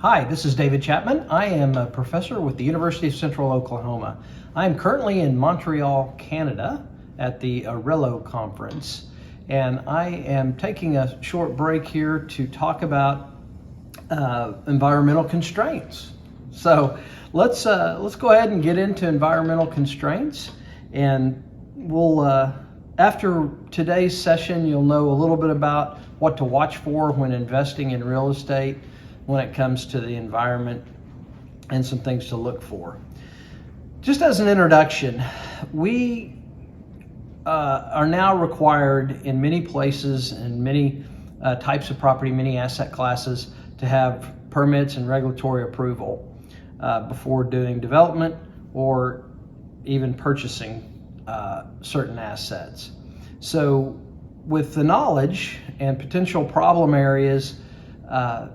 Hi, this is David Chapman. I am a professor with the University of Central Oklahoma. I am currently in Montreal, Canada at the Arello conference, and I am taking a short break here to talk about environmental constraints. So let's go ahead and get into environmental constraints, and we'll after today's session you'll know a little bit about what to watch for when investing in real estate when it comes to the environment and some things to look for. Just as an introduction, we are now required in many places and many types of property, many asset classes, to have permits and regulatory approval before doing development or even purchasing certain assets. So with the knowledge and potential problem areas,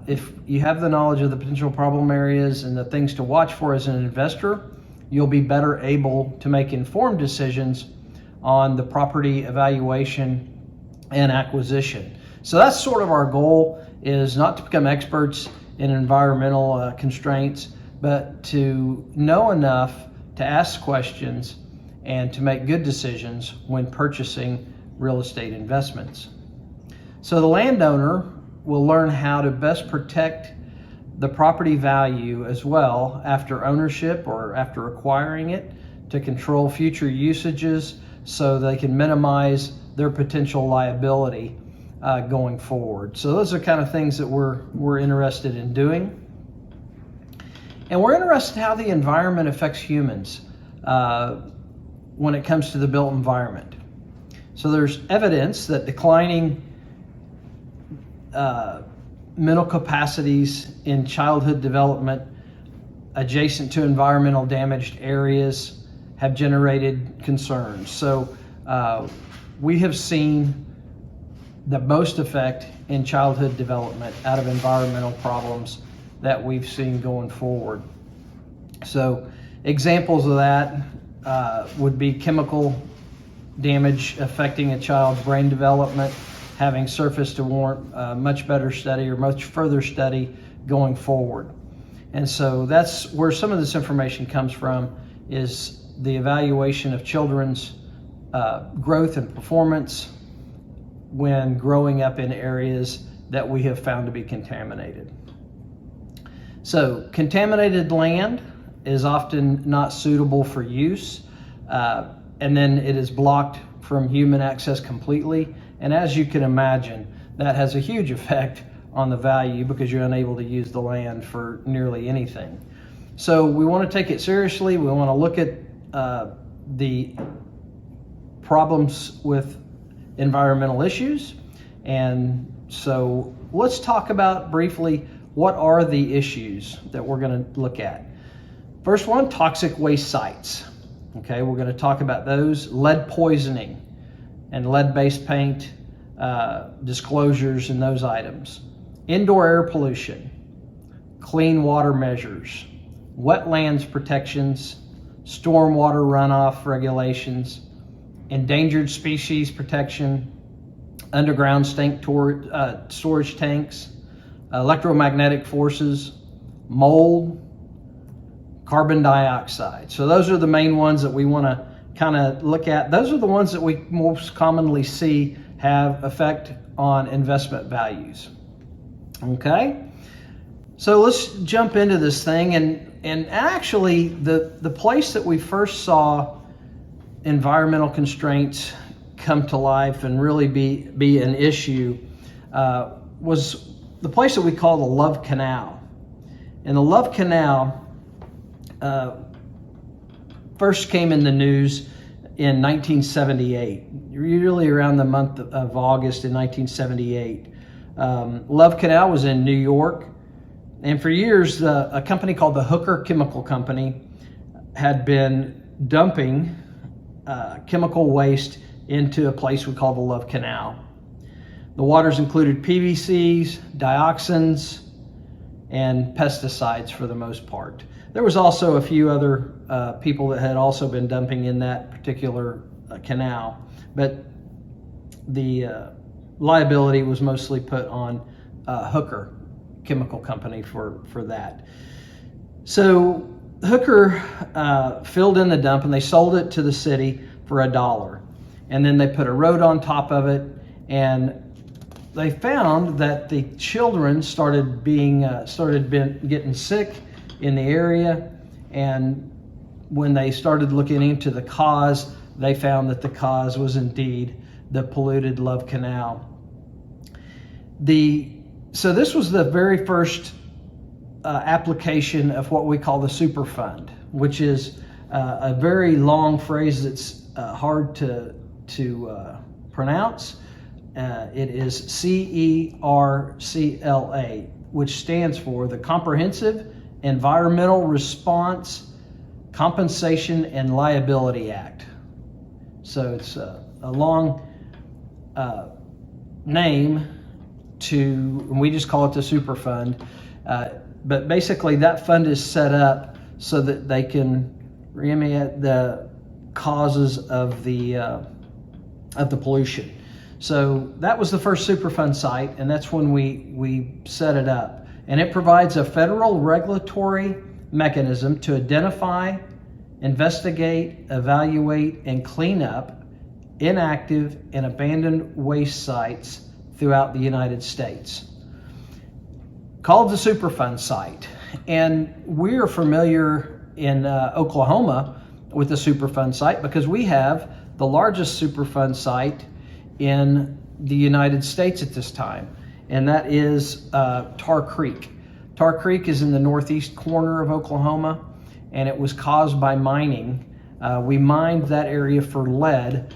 if you have the knowledge of the potential problem areas and the things to watch for as an investor, you'll be better able to make informed decisions on the property evaluation and acquisition. So that's sort of our goal, is not to become experts in environmental constraints, but to know enough to ask questions and to make good decisions when purchasing real estate investments. So the landowner will learn how to best protect the property value as well after ownership or after acquiring it, to control future usages so they can minimize their potential liability going forward. So those are kind of things that we're interested in doing. And we're interested in how the environment affects humans when it comes to the built environment. So there's evidence that declining mental capacities in childhood development adjacent to environmental damaged areas have generated concerns. So we have seen the most effect in childhood development out of environmental problems that we've seen going forward. So examples of that would be chemical damage affecting a child's brain development, having surfaced to warrant much better study or much further study going forward. And so that's where some of this information comes from, is the evaluation of children's growth and performance when growing up in areas that we have found to be contaminated. So contaminated land is often not suitable for use, and then it is blocked from human access completely. And as you can imagine, that has a huge effect on the value because you're unable to use the land for nearly anything. So we want to take it seriously. We want to look at the problems with environmental issues. And so let's talk about briefly what are the issues that we're going to look at. First one, toxic waste sites. Okay, we're going to talk about those. Lead poisoning and lead-based paint, disclosures in those items. Indoor air pollution, clean water measures, wetlands protections, stormwater runoff regulations, endangered species protection, underground storage tanks, electromagnetic forces, mold, carbon dioxide. So those are the main ones that we want to kind of look at. Those are the ones that we most commonly see have effect on investment values. Okay, so let's jump into this thing. And actually the place that we first saw environmental constraints come to life and really be an issue was the place that we call the Love Canal. And the Love Canal first came in the news in 1978, really around the month of August in 1978. Love Canal was in New York, and for years a company called the Hooker Chemical Company had been dumping chemical waste into a place we call the Love Canal. The waters included PVCs, dioxins, and pesticides for the most part. There was also a few other people that had also been dumping in that particular canal, but the liability was mostly put on Hooker chemical company for that. So Hooker filled in the dump and they sold it to the city for $1. And then they put a road on top of it, and they found that the children started getting sick in the area. And when they started looking into the cause, they found that the cause was indeed the polluted Love Canal. So this was the very first application of what we call the Superfund, which is a very long phrase that's hard to pronounce. It is CERCLA, which stands for the Comprehensive Environmental Response, Compensation, and Liability Act. So it's a long name and we just call it the Superfund. But basically that fund is set up so that they can remediate the causes of the pollution. So that was the first Superfund site, and that's when we set it up. And it provides a federal regulatory mechanism to identify, investigate, evaluate, and clean up inactive and abandoned waste sites throughout the United States. Called the Superfund site. And we're familiar in Oklahoma with the Superfund site because we have the largest Superfund site in the United States at this time, and that is Tar Creek. Tar Creek is in the northeast corner of Oklahoma, and it was caused by mining. We mined that area for lead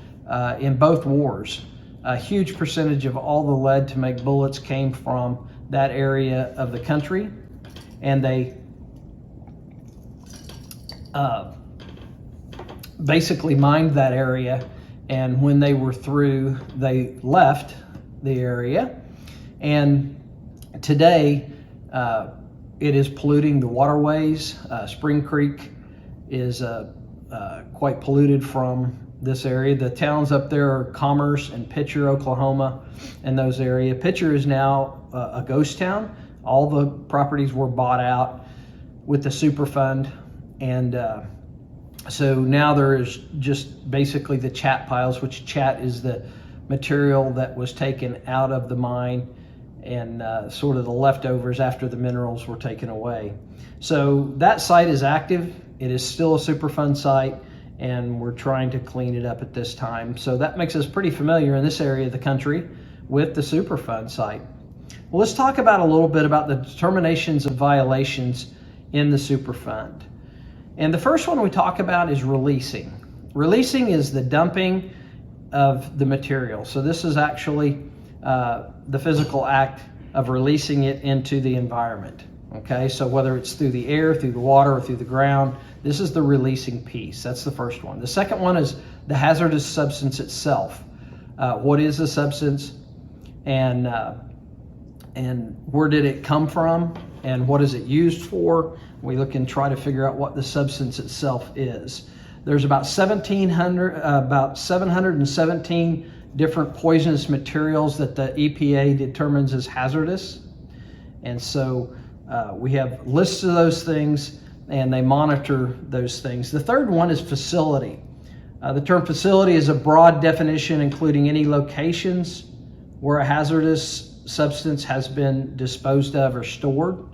in both wars. A huge percentage of all the lead to make bullets came from that area of the country, and they basically mined that area, and when they were through, they left the area. And today, it is polluting the waterways. Spring Creek is quite polluted from this area. The towns up there are Commerce and Pitcher, Oklahoma, and those areas. Pitcher is now a ghost town. All the properties were bought out with the Superfund, and so now there is just basically the chat piles, which chat is the material that was taken out of the mine and sort of the leftovers after the minerals were taken away. So that site is active. It is still a Superfund site, and we're trying to clean it up at this time. So that makes us pretty familiar in this area of the country with the Superfund site. Well, let's talk about a little bit about the determinations of violations in the Superfund. And the first one we talk about is releasing. Releasing is the dumping of the material. So this is actually the physical act of releasing it into the environment. Okay, so whether it's through the air, through the water, or through the ground, this is the releasing piece. That's the first one. The second one is the hazardous substance itself. What is the substance, and where did it come from, and what is it used for? We look and try to figure out what the substance itself is. There's about 717 different poisonous materials that the EPA determines as hazardous, and so we have lists of those things, and they monitor those things. The third one is facility. The term facility is a broad definition including any locations where a hazardous substance has been disposed of or stored.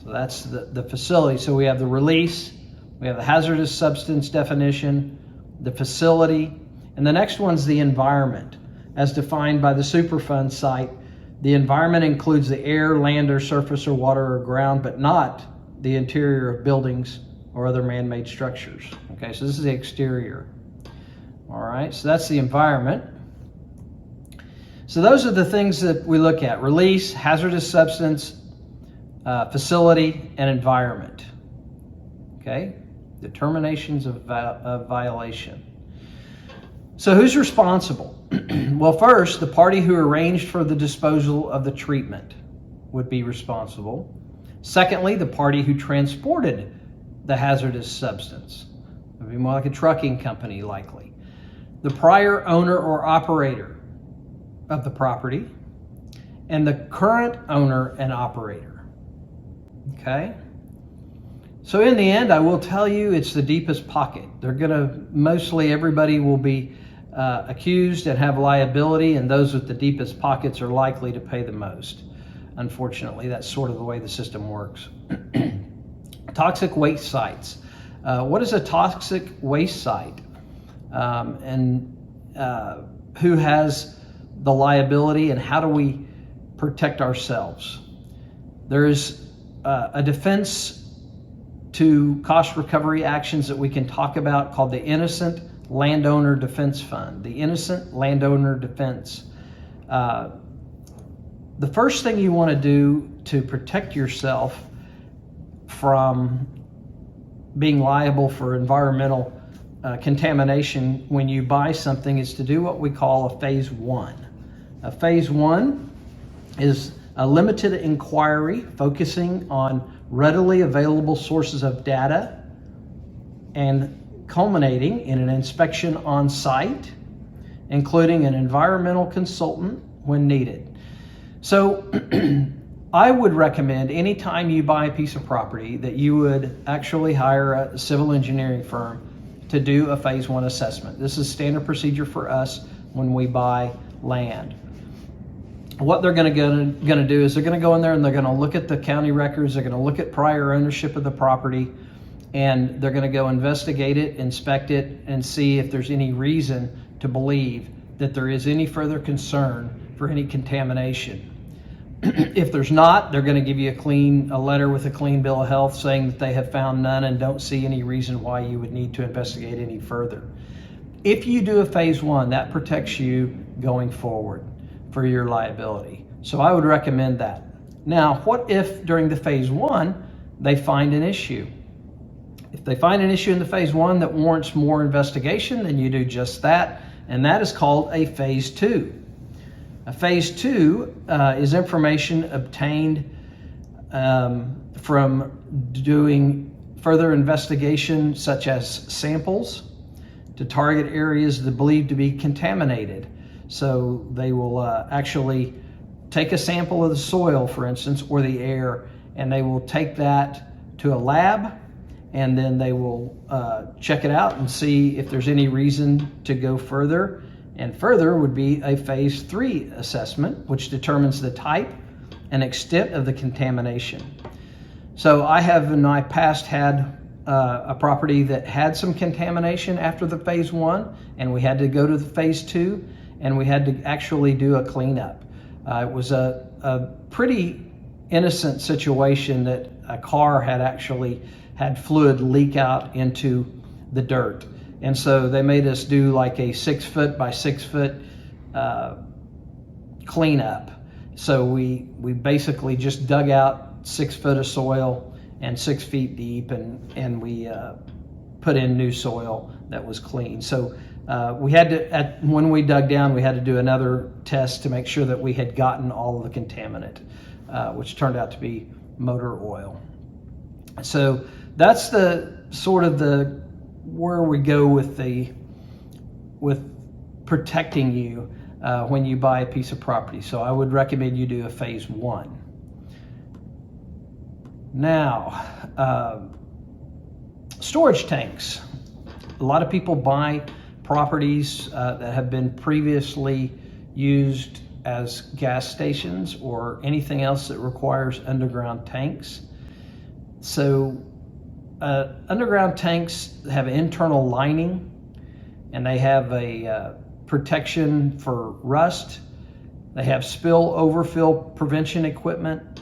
So that's the facility. So we have the release, we have the hazardous substance definition, the facility, and the next one's the environment. As defined by the Superfund site, the environment includes the air, land, or surface, or water, or ground, but not the interior of buildings or other man-made structures. Okay, so this is the exterior. All right, so that's the environment. So those are the things that we look at: release, hazardous substance, facility, and environment. Okay, determinations of violation. So who's responsible? Well, first, the party who arranged for the disposal of the treatment would be responsible. Secondly, the party who transported the hazardous substance. It would be more like a trucking company, likely. The prior owner or operator of the property, and the current owner and operator. Okay? So in the end, I will tell you, it's the deepest pocket. Mostly everybody will be accused and have liability, and those with the deepest pockets are likely to pay the most. Unfortunately, that's sort of the way the system works. Toxic waste sites. What is a toxic waste site? And who has the liability, and how do we protect ourselves? There is a defense to cost recovery actions that we can talk about called the Innocent Landowner Defense Fund. The Innocent Landowner Defense. The first thing you want to do to protect yourself from being liable for environmental contamination when you buy something is to do what we call a phase one. A phase one is a limited inquiry focusing on readily available sources of data and culminating in an inspection on site, including an environmental consultant when needed. So I would recommend anytime you buy a piece of property that you would actually hire a civil engineering firm to do a phase one assessment. This is standard procedure for us when we buy land. What they're going to do is they're going to go in there and they're going to look at the county records, they're going to look at prior ownership of the property, and they're going to go investigate it, inspect it, and see if there's any reason to believe that there is any further concern for any contamination. If there's not, they're going to give you a letter with a clean bill of health saying that they have found none and don't see any reason why you would need to investigate any further. If you do a phase one, that protects you going forward for your liability. So I would recommend that. Now, what if during the phase one, they find an issue? If they find an issue in the phase one that warrants more investigation, then you do just that, and that is called a phase two. A phase two is information obtained from doing further investigation, such as samples, to target areas that are believed to be contaminated. So they will actually take a sample of the soil, for instance, or the air, and they will take that to a lab, and then they will check it out and see if there's any reason to go further. And further would be a phase three assessment, which determines the type and extent of the contamination. So I have in my past had a property that had some contamination after the phase one, and we had to go to the phase two, and we had to actually do a cleanup. It was a pretty innocent situation that a car had actually had fluid leak out into the dirt. And so they made us do like a 6 foot by 6 foot cleanup. So we basically just dug out 6 foot of soil and 6 feet deep, and we put in new soil that was clean. So we had to, when we dug down, we had to do another test to make sure that we had gotten all of the contaminant, which turned out to be motor oil. So that's the sort of where we go with protecting you when you buy a piece of property. So I would recommend you do a phase one. Now, storage tanks. A lot of people buy properties that have been previously used as gas stations or anything else that requires underground tanks. So underground tanks have an internal lining, and they have a protection for rust. They have spill overfill prevention equipment,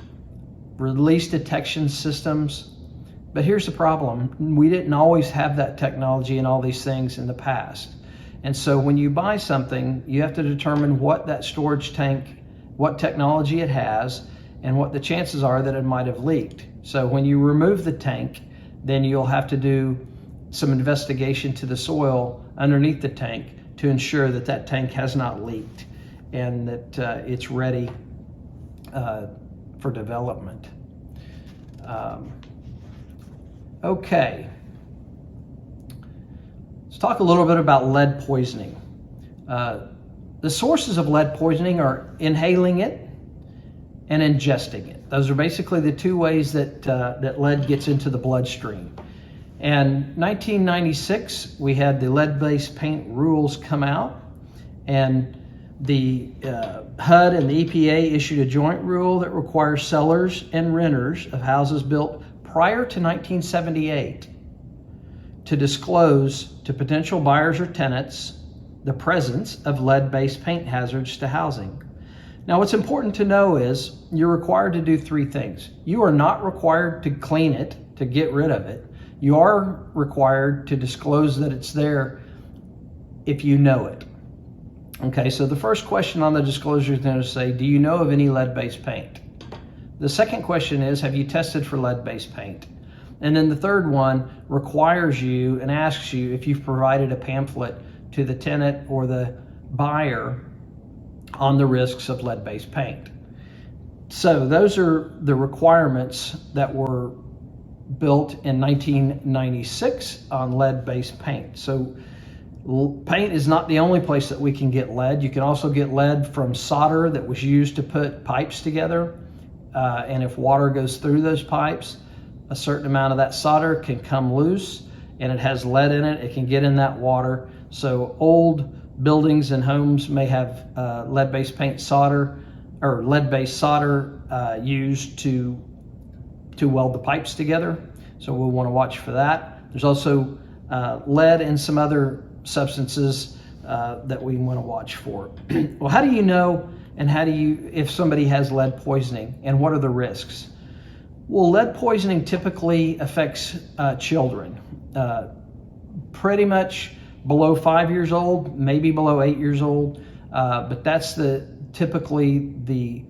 release detection systems. But here's the problem. We didn't always have that technology and all these things in the past. And so when you buy something, you have to determine what that storage tank, what technology it has, and what the chances are that it might have leaked. So when you remove the tank, then you'll have to do some investigation to the soil underneath the tank to ensure that that tank has not leaked and that it's ready for development. Okay, let's talk a little bit about lead poisoning. The sources of lead poisoning are inhaling it, and ingesting it. Those are basically the two ways that lead gets into the bloodstream. And 1996, we had the lead-based paint rules come out, and the HUD and the EPA issued a joint rule that requires sellers and renters of houses built prior to 1978 to disclose to potential buyers or tenants the presence of lead-based paint hazards to housing. Now, what's important to know is you're required to do three things. You are not required to clean it, to get rid of it. You are required to disclose that it's there if you know it. Okay, so the first question on the disclosure is going to say, do you know of any lead-based paint? The second question is, have you tested for lead-based paint? And then the third one requires you and asks you if you've provided a pamphlet to the tenant or the buyer on the risks of lead-based paint. So those are the requirements that were built in 1996 on lead-based paint. So paint is not the only place that we can get lead. You can also get lead from solder that was used to put pipes together. And if water goes through those pipes, a certain amount of that solder can come loose, and it has lead in it. It can get in that water. So old buildings and homes may have lead-based paint solder or lead-based solder used to weld the pipes together. So we'll want to watch for that. There's also lead and some other substances that we want to watch for. Well, how do you know and how do you, if somebody has lead poisoning, and what are the risks? Well, lead poisoning typically affects children, pretty much below 5 years old, maybe below 8 years old, but that's typically the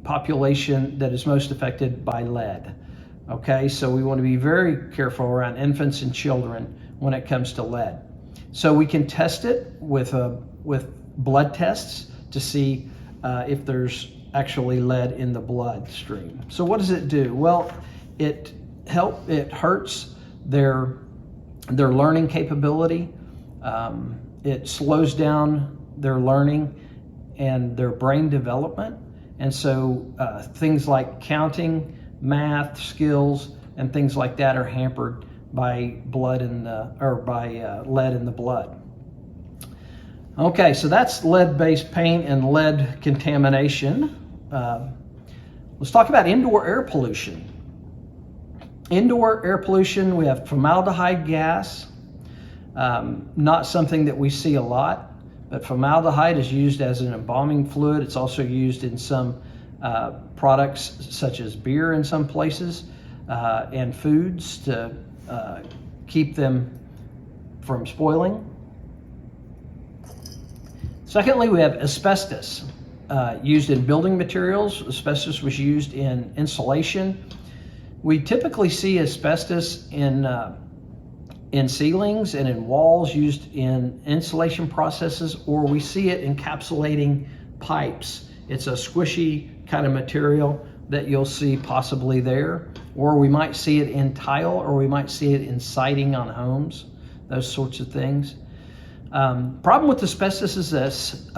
population that is most affected by lead. Okay, so we want to be very careful around infants and children when it comes to lead. So we can test it with blood tests to see if there's actually lead in the bloodstream. So what does it do? Well, it hurts their learning capability. It slows down their learning and their brain development. And so things like counting, math skills, and things like that are hampered by lead in the blood. Okay, so that's lead-based paint and lead contamination. Let's talk about indoor air pollution. Indoor air pollution, we have formaldehyde gas. Not something that we see a lot, but formaldehyde is used as an embalming fluid. It's also used in some products such as beer in some places and foods to keep them from spoiling. Secondly, we have asbestos used in building materials. Asbestos was used in insulation. We typically see asbestos in ceilings and in walls used in insulation processes, or we see it encapsulating pipes. It's a squishy kind of material that you'll see possibly there, or we might see it in tile, or we might see it in siding on homes, those sorts of things. Problem with asbestos is this,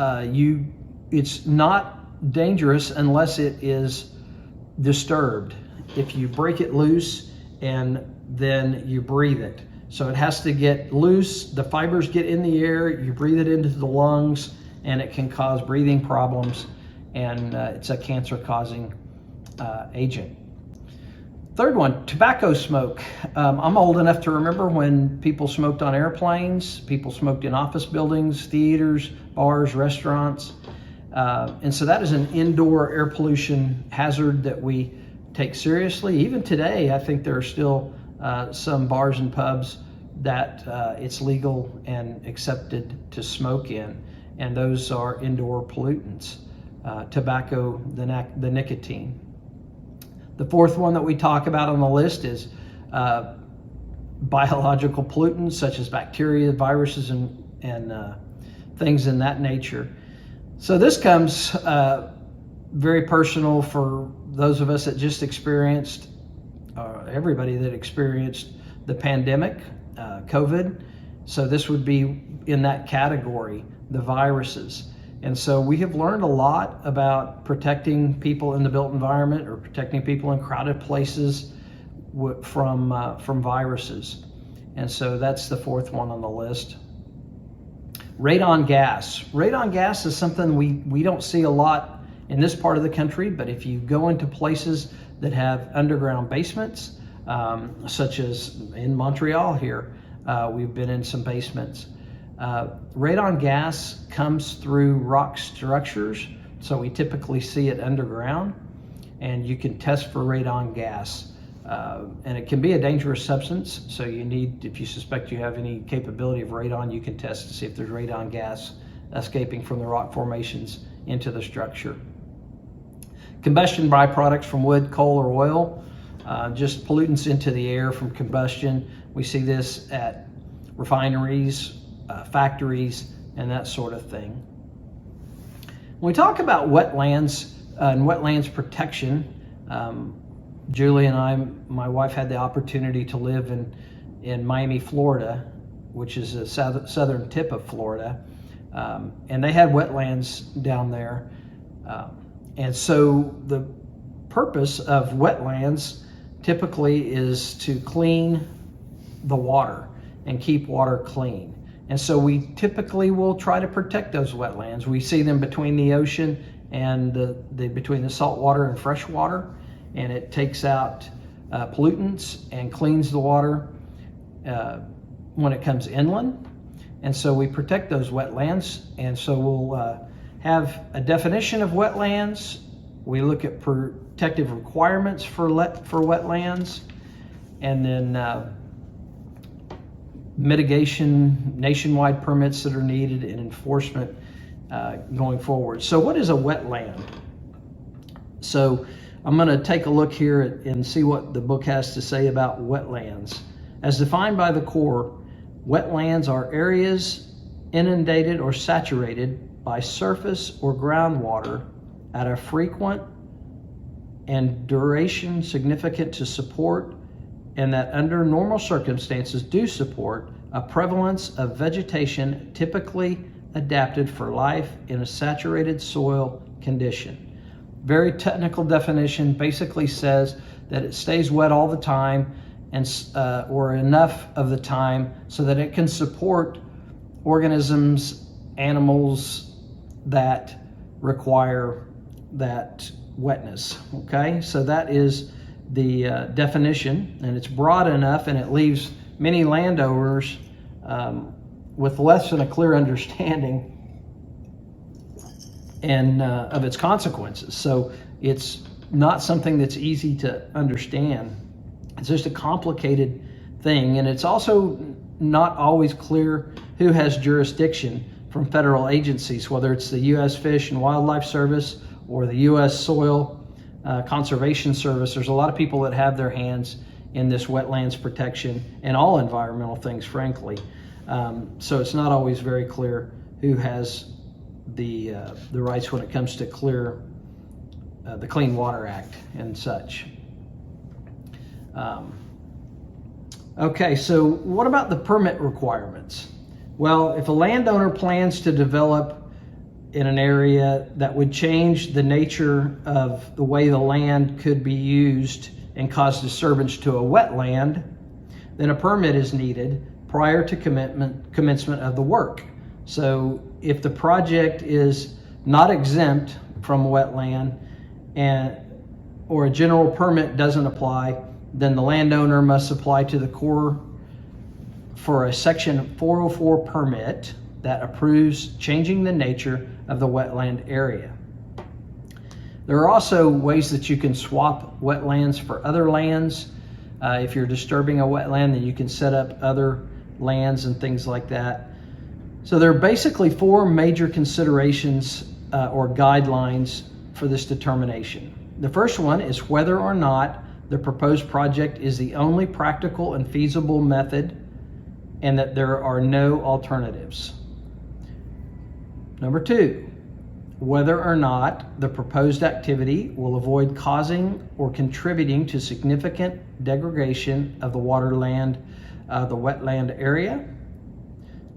it's not dangerous unless it is disturbed. If you break it loose and then you breathe it. So it has to get loose, the fibers get in the air, you breathe it into the lungs, and it can cause breathing problems, and it's a cancer-causing agent. Third one, tobacco smoke. I'm old enough to remember when people smoked on airplanes, people smoked in office buildings, theaters, bars, restaurants. And so that is an indoor air pollution hazard that we take seriously. Even today, I think there are still some bars and pubs that it's legal and accepted to smoke in, and those are indoor pollutants, tobacco, the nicotine. The fourth one that we talk about on the list is biological pollutants such as bacteria, viruses, and things in that nature. So this comes very personal for those of us that just experienced, everybody that experienced the pandemic, COVID. So this would be in that category, the viruses. And so we have learned a lot about protecting people in the built environment or protecting people in crowded places from viruses. And so that's the fourth one on the list. Radon gas. Radon gas is something we don't see a lot in this part of the country, but if you go into places that have underground basements, such as in Montreal here, we've been in some basements. Radon gas comes through rock structures, so we typically see it underground, and you can test for radon gas. And it can be a dangerous substance, so you need, if you suspect you have any capability of radon, you can test to see if there's radon gas escaping from the rock formations into the structure. Combustion byproducts from wood, coal, or oil, just pollutants into the air from combustion. We see this at refineries, factories, and that sort of thing. When we talk about wetlands and wetlands protection, Julie and I, my wife, had the opportunity to live in Miami, Florida, which is the southern tip of Florida, and they had wetlands down there. And so the purpose of wetlands typically is to clean the water and keep water clean. And so we typically will try to protect those wetlands. We see them between the ocean and between the salt water and fresh water, and it takes out pollutants and cleans the water when it comes inland. And so we protect those wetlands. And so we'll have a definition of wetlands. We look at protective requirements for wetlands, and then mitigation, nationwide permits that are needed, and enforcement going forward. So what is a wetland? So I'm going to take a look here and see what the book has to say about wetlands. As defined by the Corps, wetlands are areas inundated or saturated by surface or groundwater at a frequent and duration significant to support, and that under normal circumstances do support, a prevalence of vegetation typically adapted for life in a saturated soil condition. Very technical definition, basically says that it stays wet all the time, and or enough of the time so that it can support organisms, animals that require that wetness. Okay, so that is the definition, and it's broad enough, and it leaves many landowners with less than a clear understanding and of its consequences. So it's not something that's easy to understand. It's just a complicated thing, and it's also not always clear who has jurisdiction from federal agencies, whether it's the U.S. Fish and Wildlife Service or the U.S. Soil Conservation Service. There's a lot of people that have their hands in this wetlands protection and all environmental things, frankly. So it's not always very clear who has the rights when it comes to the Clean Water Act and such. Okay, so what about the permit requirements? Well, if a landowner plans to develop in an area that would change the nature of the way the land could be used and cause disturbance to a wetland, then a permit is needed prior to commencement of the work. So if the project is not exempt from wetland or a general permit doesn't apply, then the landowner must apply to the Corps for a Section 404 permit that approves changing the nature of the wetland area. There are also ways that you can swap wetlands for other lands. If you're disturbing a wetland, then you can set up other lands and things like that. So there are basically four major considerations or guidelines for this determination. The first one is whether or not the proposed project is the only practical and feasible method, and that there are no alternatives. Number two, whether or not the proposed activity will avoid causing or contributing to significant degradation of the wetland area.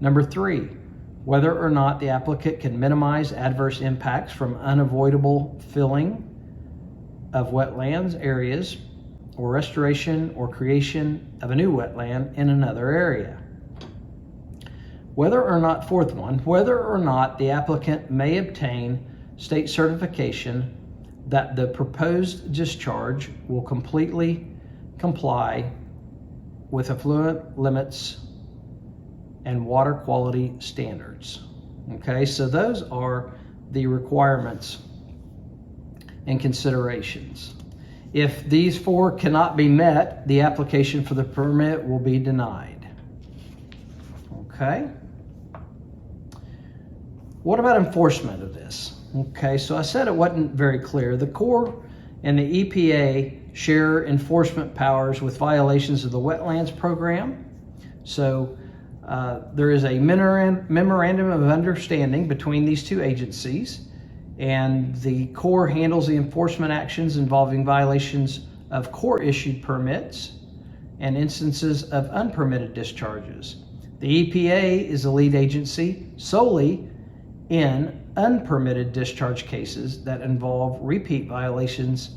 Number three, whether or not the applicant can minimize adverse impacts from unavoidable filling of wetlands areas or restoration or creation of a new wetland in another area. Whether or not, fourth one, whether or not the applicant may obtain state certification that the proposed discharge will completely comply with effluent limits and water quality standards. Okay, so those are the requirements and considerations. If these four cannot be met, the application for the permit will be denied. Okay. What about enforcement of this? Okay, so I said it wasn't very clear. The Corps and the EPA share enforcement powers with violations of the wetlands program. So there is a memorandum of understanding between these two agencies, and the Corps handles the enforcement actions involving violations of Corps-issued permits and instances of unpermitted discharges. The EPA is the lead agency solely in unpermitted discharge cases that involve repeat violations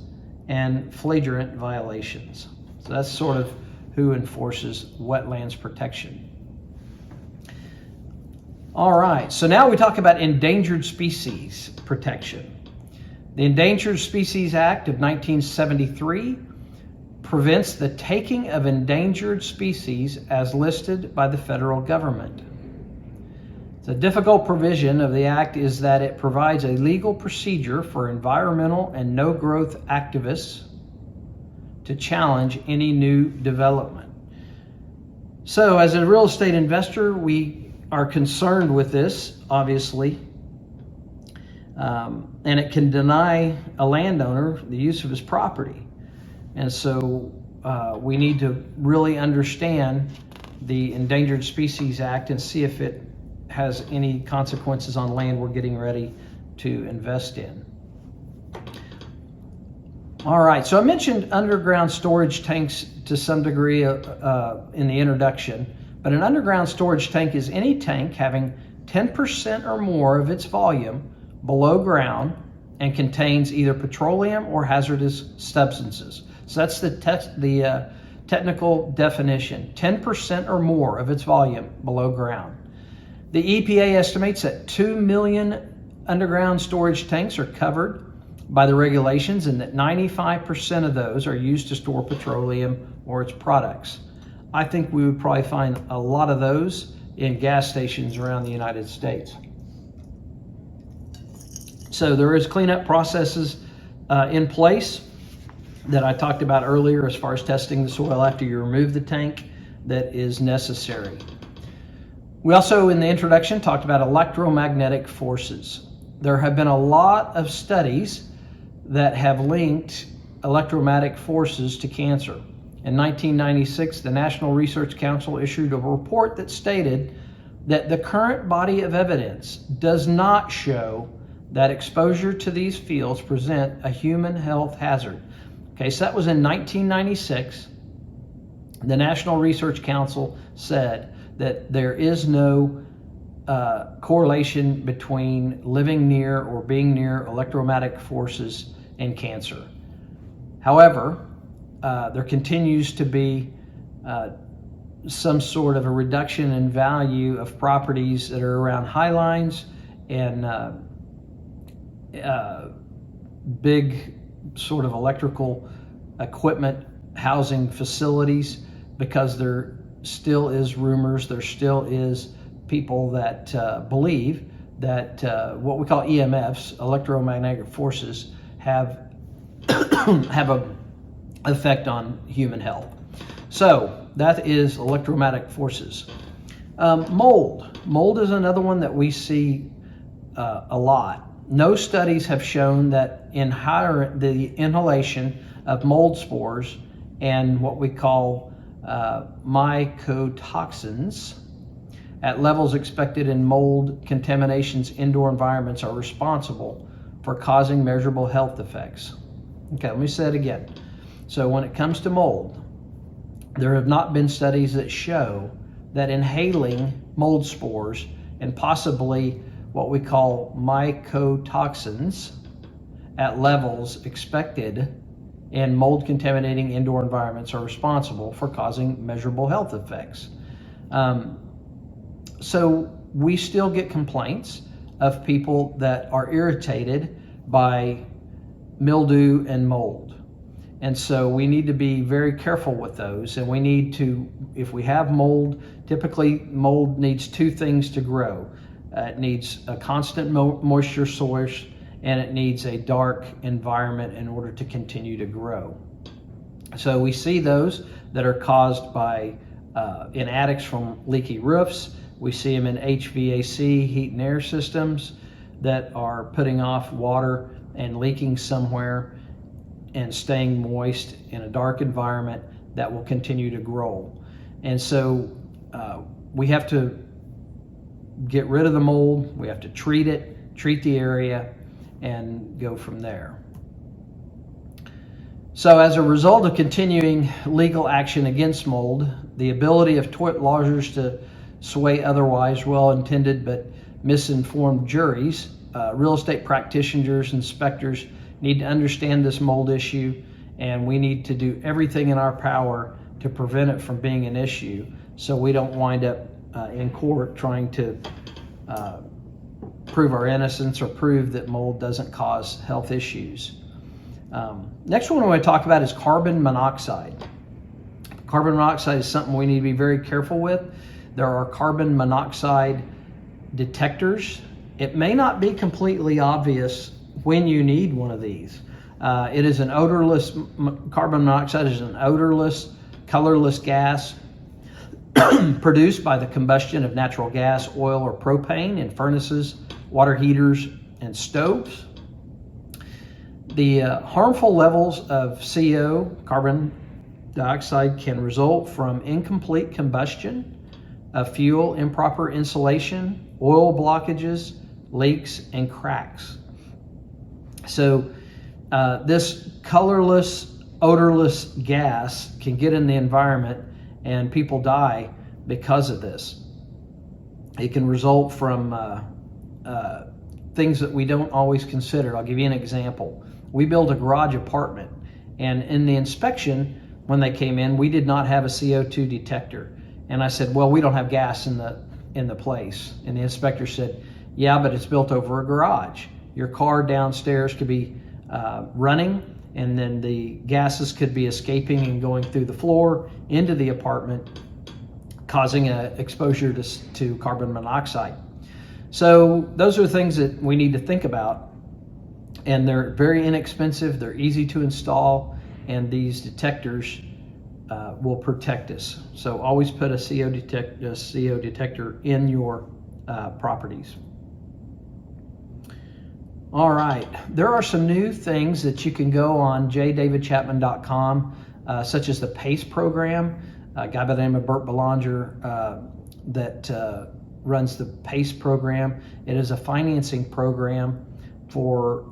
and flagrant violations. So that's sort of who enforces wetlands protection. All right, so now we talk about endangered species protection. The Endangered Species Act of 1973 prevents the taking of endangered species as listed by the federal government. The difficult provision of the act is that it provides a legal procedure for environmental and no-growth activists to challenge any new development. So as a real estate investor, we are concerned with this, obviously, and it can deny a landowner the use of his property. And so we need to really understand the Endangered Species Act and see if it has any consequences on land we're getting ready to invest in. All right, so I mentioned underground storage tanks to some degree in the introduction, but an underground storage tank is any tank having 10% or more of its volume below ground and contains either petroleum or hazardous substances. So that's the technical definition, 10% or more of its volume below ground. The EPA estimates that 2 million underground storage tanks are covered by the regulations and that 95% of those are used to store petroleum or its products. I think we would probably find a lot of those in gas stations around the United States. So there is cleanup processes in place that I talked about earlier as far as testing the soil after you remove the tank that is necessary. We also, in the introduction, talked about electromagnetic forces. There have been a lot of studies that have linked electromagnetic forces to cancer. In 1996, the National Research Council issued a report that stated that the current body of evidence does not show that exposure to these fields present a human health hazard. Okay, so that was in 1996. The National Research Council said that there is no correlation between living near or being near electromagnetic forces and cancer. However, there continues to be some sort of a reduction in value of properties that are around high lines and big sort of electrical equipment housing facilities, because there still is rumors, there still is people that believe that what we call EMFs, electromagnetic forces, have a effect on human health. So that is electromagnetic forces. Mold is another one that we see a lot. No studies have shown that the inhalation of mold spores and what we call mycotoxins at levels expected in mold contaminations indoor environments are responsible for causing measurable health effects. Okay, let me say it again. So when it comes to mold, there have not been studies that show that inhaling mold spores and possibly what we call mycotoxins at levels expected in mold contaminating indoor environments are responsible for causing measurable health effects. So we still get complaints of people that are irritated by mildew and mold. And so we need to be very careful with those. And we need to, if we have mold, typically mold needs two things to grow. It needs a constant moisture source, and it needs a dark environment in order to continue to grow. So we see those that are caused by in attics from leaky roofs. We see them in HVAC, heat and air systems, that are putting off water and leaking somewhere and staying moist in a dark environment that will continue to grow. And so we have to get rid of the mold. We have to treat it, treat the area, and go from there. So as a result of continuing legal action against mold, the ability of tort lawyers to sway otherwise well-intended but misinformed juries, real estate practitioners, inspectors need to understand this mold issue, and we need to do everything in our power to prevent it from being an issue, so we don't wind up in court trying to prove our innocence or prove that mold doesn't cause health issues. Next one I want to talk about is carbon monoxide. Carbon monoxide is something we need to be very careful with. There are carbon monoxide detectors. It may not be completely obvious when you need one of these. It is an odorless, carbon monoxide is an odorless, colorless gas produced by the combustion of natural gas, oil, or propane in furnaces, water heaters, and stoves. The harmful levels of CO, carbon dioxide, can result from incomplete combustion of fuel, improper insulation, oil blockages, leaks, and cracks. So this colorless, odorless gas can get in the environment and people die because of this. It can result from things that we don't always consider. I'll give you an example. We built a garage apartment, and in the inspection, when they came in, we did not have a CO2 detector. And I said, well, we don't have gas in the place. And the inspector said, yeah, but it's built over a garage. Your car downstairs could be running, and then the gases could be escaping and going through the floor into the apartment, causing an exposure to carbon monoxide. So those are things that we need to think about, and they're very inexpensive, they're easy to install, and these detectors will protect us. So always put a CO detector in your properties. All right, there are some new things that you can go on jdavidchapman.com, such as the PACE program. A guy by the name of Bert Belanger that runs the PACE program. It is a financing program for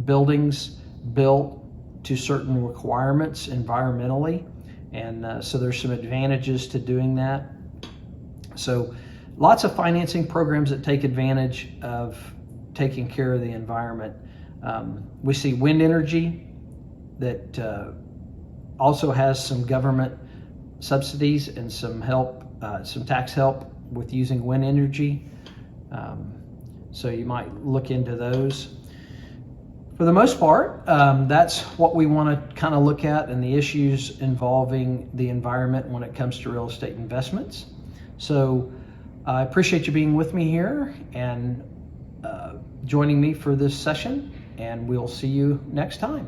buildings built to certain requirements environmentally, and so there's some advantages to doing that. So lots of financing programs that take advantage of taking care of the environment. We see wind energy that also has some government subsidies and some help, some tax help with using wind energy. So you might look into those. For the most part, that's what we want to kind of look at, and the issues involving the environment when it comes to real estate investments. So I appreciate you being with me here and joining me for this session, and we'll see you next time.